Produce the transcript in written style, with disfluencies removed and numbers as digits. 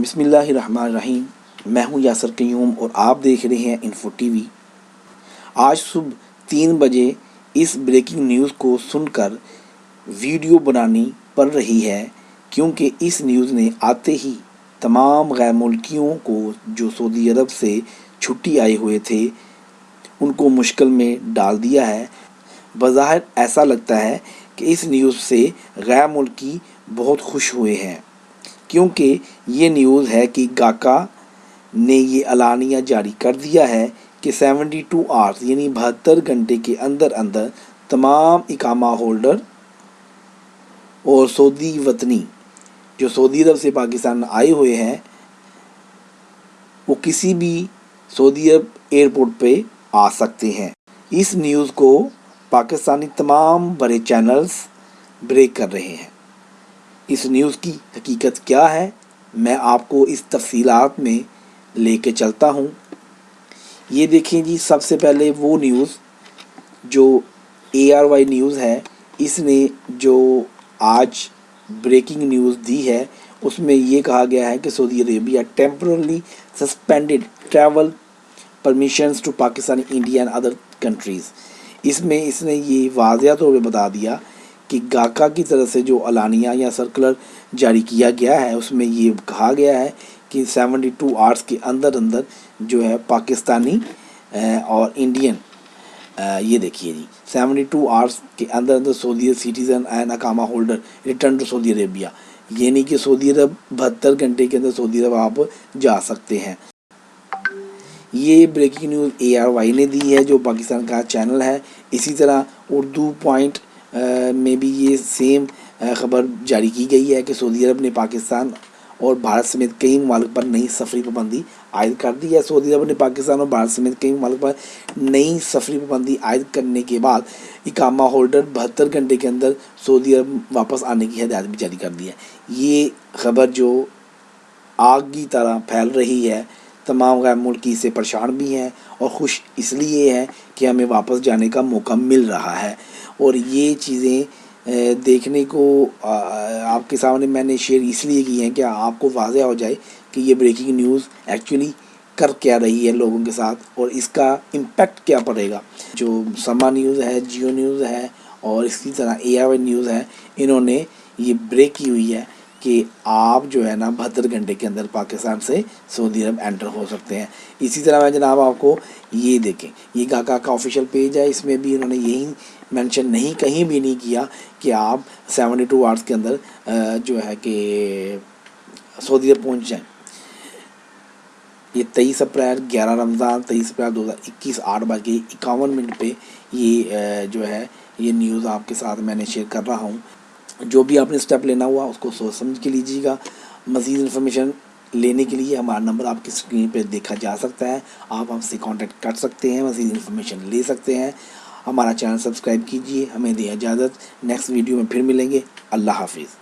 بسم اللہ الرحمن الرحیم۔ میں ہوں یاسر قیوم اور آپ دیکھ رہے ہیں انفو ٹی وی۔ آج صبح 3 بجے اس بریکنگ نیوز کو سن کر ویڈیو بنانی پڑ رہی ہے، کیونکہ اس نیوز نے آتے ہی تمام غیر ملکیوں کو جو سعودی عرب سے چھٹی آئے ہوئے تھے ان کو مشکل میں ڈال دیا ہے۔ بظاہر ایسا لگتا ہے کہ اس نیوز سے غیر ملکی بہت خوش ہوئے ہیں، کیونکہ یہ نیوز ہے کہ گاکا نے یہ اعلانیہ جاری کر دیا ہے کہ 72 آورز یعنی 72 گھنٹے کے اندر اندر تمام اقامہ ہولڈر اور سعودی وطنی جو سعودی عرب سے پاکستان آئے ہوئے ہیں وہ کسی بھی سعودی عرب ایئرپورٹ پہ آ سکتے ہیں۔ اس نیوز کو پاکستانی تمام بڑے چینلز بریک کر رہے ہیں۔ اس نیوز کی حقیقت کیا ہے میں آپ کو اس تفصیلات میں لے کے چلتا ہوں۔ یہ دیکھیں جی، سب سے پہلے وہ نیوز جو ARY نیوز ہے، اس نے جو آج بریکنگ نیوز دی ہے اس میں یہ کہا گیا ہے کہ Saudi Arabia temporarily suspended travel permissions to Pakistan, India and other countries. اس میں اس نے یہ واضح طور پہ بتا دیا کہ گاکا کی طرف سے جو اعلانیہ یا سرکولر جاری کیا گیا ہے اس میں یہ کہا گیا ہے کہ 72 آورس کے اندر اندر جو ہے پاکستانی اور انڈین یہ دیکھیے جی 72 آورس کے اندر اندر سعودی سٹیزن اینڈ اقامہ holder return to Saudi Arabia, یعنی کہ سعودی عرب 72 گھنٹے کے اندر سعودی عرب آپ جا سکتے ہیں۔ یہ بریکنگ نیوز ARY نے دی ہے جو پاکستان کا چینل ہے۔ اسی طرح اردو پوائنٹ میں بھی یہ سیم خبر جاری کی گئی ہے کہ سعودی عرب نے پاکستان اور بھارت سمیت کئی ممالک پر نئی سفری پابندی عائد کر دی ہے۔ سعودی عرب نے پاکستان اور بھارت سمیت کئی ممالک پر نئی سفری پابندی عائد کرنے کے بعد اقامہ ہولڈر 72 گھنٹے کے اندر سعودی عرب واپس آنے کی ہدایت بھی جاری کر دی ہے۔ یہ خبر جو آگ کی طرح پھیل رہی ہے، تمام غیر ملکی سے پریشان بھی ہیں اور خوش اس لیے ہے کہ ہمیں واپس جانے کا موقع مل رہا ہے۔ اور یہ چیزیں دیکھنے کو آپ کے سامنے میں نے شیئر اس لیے کی ہیں کہ آپ کو واضح ہو جائے کہ یہ بریکنگ نیوز ایکچولی کر کیا رہی ہے لوگوں کے ساتھ اور اس کا امپیکٹ کیا پڑے گا۔ جو سما نیوز ہے، جیو نیوز ہے اور اسی طرح ARY نیوز ہے، انہوں نے یہ بریک کی ہوئی ہے کہ آپ جو ہے نا 72 گھنٹے کے اندر پاکستان سے سعودی عرب انٹر ہو سکتے ہیں۔ اسی طرح میں جناب آپ کو یہ دیکھیں، یہ گاکا کا آفیشیل پیج ہے، اس میں بھی انہوں نے یہی مینشن نہیں کہیں بھی نہیں کیا کہ آپ 72 آورس کے اندر جو ہے کہ سعودی عرب پہنچ جائیں۔ یہ 23 اپریل 11 رمضان 23 اپریل 2021 8:51 پہ یہ جو ہے یہ نیوز آپ کے ساتھ میں نے شیئر کر رہا ہوں۔ جو بھی آپ نے اسٹیپ لینا ہوا اس کو سوچ سمجھ کے لیجیے گا۔ مزید انفارمیشن لینے کے لیے ہمارا نمبر آپ کی اسکرین پہ دیکھا جا سکتا ہے، آپ ہم سے کانٹیکٹ کر سکتے ہیں، مزید انفارمیشن لے سکتے ہیں۔ ہمارا چینل سبسکرائب کیجیے۔ ہمیں دیں اجازت، نیکسٹ ویڈیو میں پھر ملیں گے۔ اللہ حافظ۔